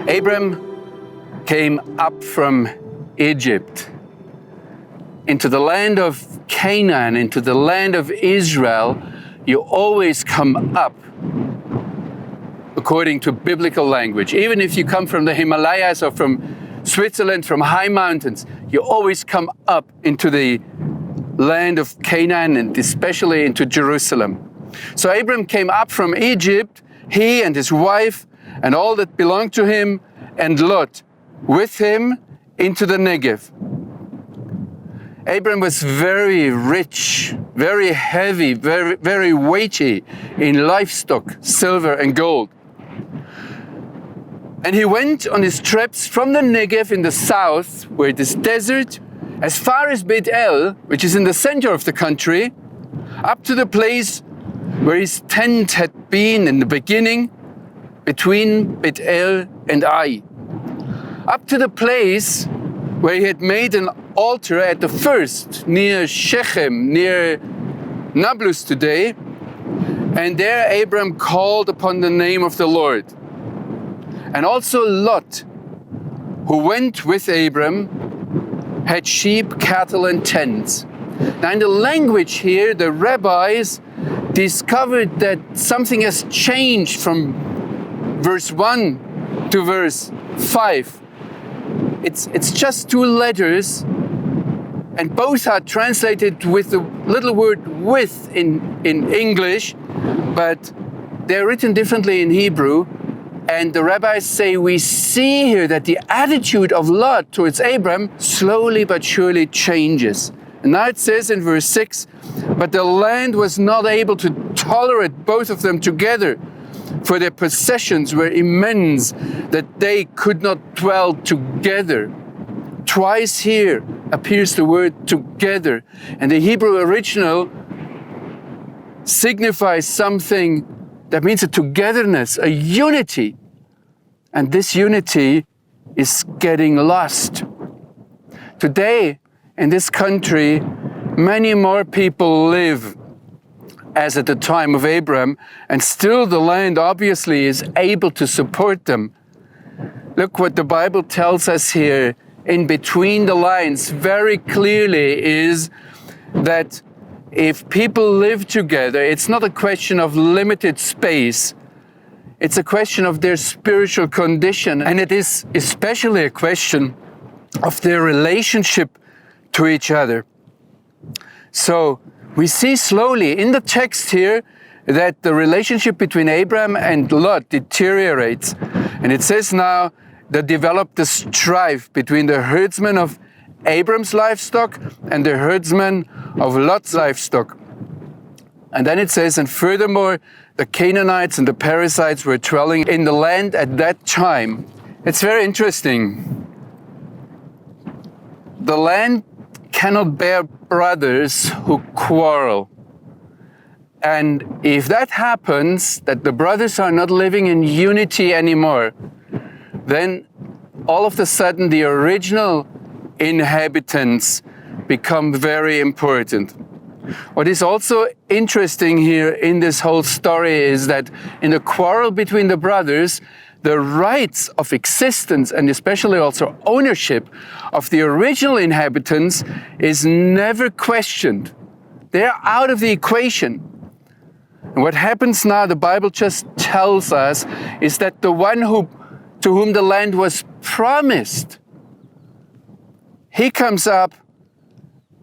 Abram came up from Egypt into the land of Canaan, into the land of Israel. You always come up according to biblical language. Even if you come from the Himalayas or from Switzerland, from high mountains, you always come up into the land of Canaan and especially into Jerusalem. So Abram came up from Egypt, he and his wife and all that belonged to him, and Lot with him into the Negev. Abram was very rich, very heavy, very weighty in livestock, silver and gold. And he went on his trips from the Negev in the south, where it is desert, as far as Beit El, which is in the center of the country, up to the place where his tent had been in the beginning, between Beit El and Ai. Up to the place where he had made an altar at the first, near Shechem, near Nablus today. And there Abram called upon the name of the Lord. And also Lot, who went with Abram, had sheep, cattle, and tents. Now in the language here, the rabbis discovered that something has changed from verse 1 to verse 5. It's just two letters, and both are translated with the little word with in English, but they're written differently in Hebrew. And the rabbis say we see here that the attitude of Lot towards Abram slowly but surely changes. And now it says in verse 6, but the land was not able to tolerate both of them together, for their possessions were immense, that they could not dwell together. Twice here appears the word together, and the Hebrew original signifies something that means a togetherness, a unity. And this unity is getting lost. Today, in this country, many more people live as at the time of Abram, and still the land obviously is able to support them. Look what the Bible tells us here in between the lines very clearly is that if people live together, it's not a question of limited space. It's a question of their spiritual condition, and it is especially a question of their relationship to each other. So we see slowly in the text here that the relationship between Abram and Lot deteriorates. And it says now that developed a strife between the herdsmen of Abram's livestock and the herdsmen of Lot's livestock. And then it says, and furthermore, the Canaanites and the Perizzites were dwelling in the land at that time. It's very interesting. The land cannot bear brothers who quarrel. And if that happens, that the brothers are not living in unity anymore, then all of a sudden the original inhabitants become very important. What is also interesting here in this whole story is that in the quarrel between the brothers, the rights of existence and especially also ownership of the original inhabitants is never questioned. They're out of the equation. And what happens now, the Bible just tells us, is that the one to whom the land was promised, he comes up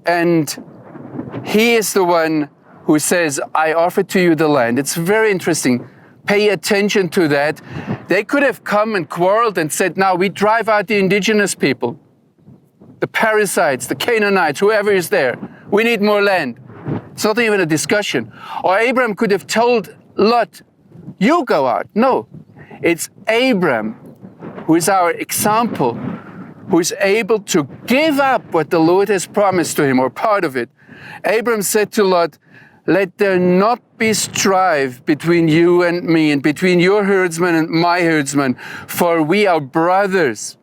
and he is the one who says, I offer to you the land. It's very interesting. Pay attention to that. They could have come and quarreled and said, now we drive out the indigenous people, the Perizzites, the Canaanites, whoever is there. We need more land. It's not even a discussion. Or Abram could have told Lot, you go out. No, it's Abram who is our example, who is able to give up what the Lord has promised to him, or part of it. Abram said to Lot, let there not be strife between you and me, and between your herdsmen and my herdsmen, for we are brothers.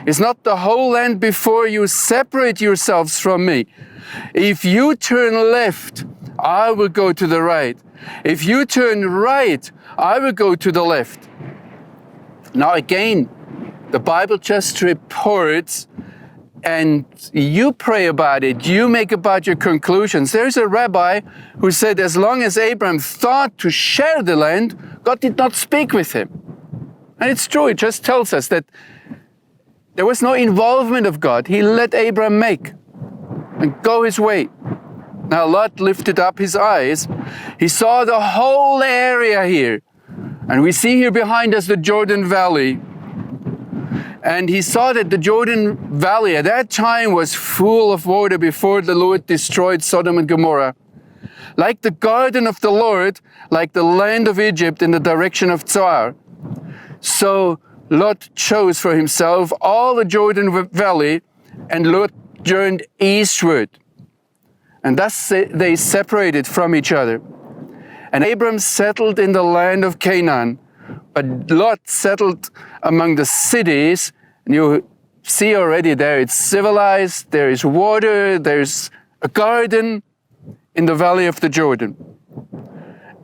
Is not the whole land before you? Separate yourselves from me. If you turn left, I will go to the right. If you turn right, I will go to the left. Now again, The Bible just reports, and you pray about it, you make about your conclusions. There's a rabbi who said as long as Abraham thought to share the land, God did not speak with him. And it's true, it just tells us that there was no involvement of God. He let Abraham make and go his way. Now Lot lifted up his eyes. He saw the whole area here. And we see here behind us the Jordan Valley. And he saw that the Jordan Valley at that time was full of water before the Lord destroyed Sodom and Gomorrah. Like the garden of the Lord, like the land of Egypt in the direction of Zoar. So Lot chose for himself all the Jordan Valley, and Lot journeyed eastward. And thus they separated from each other. And Abram settled in the land of Canaan, but Lot settled among the cities. And you see already there it's civilized, there is water, there's a garden in the valley of the Jordan.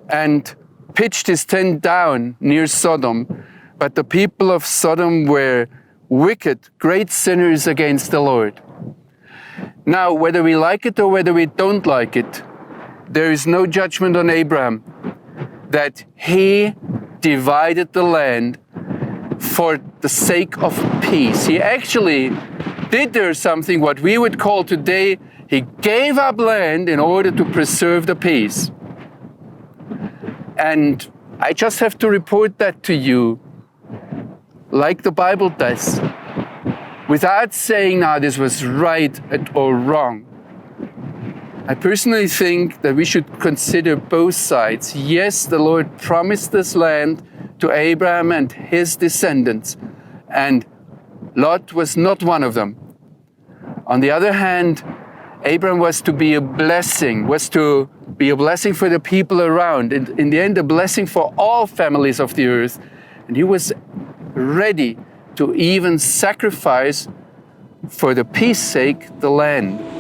And pitched his tent down near Sodom, but the people of Sodom were wicked, great sinners against the Lord. Now, whether we like it or whether we don't like it, there is no judgment on Abraham that he divided the land for the sake of peace. He actually did there something what we would call today, he gave up land in order to preserve the peace. And I just have to report that to you, like the Bible does, without saying now this was right or wrong. I personally think that we should consider both sides. Yes, the Lord promised this land to Abraham and his descendants, and Lot was not one of them. On the other hand, Abraham was to be a blessing, for the people around, and in the end a blessing for all families of the earth. And he was ready to even sacrifice for the peace sake the land.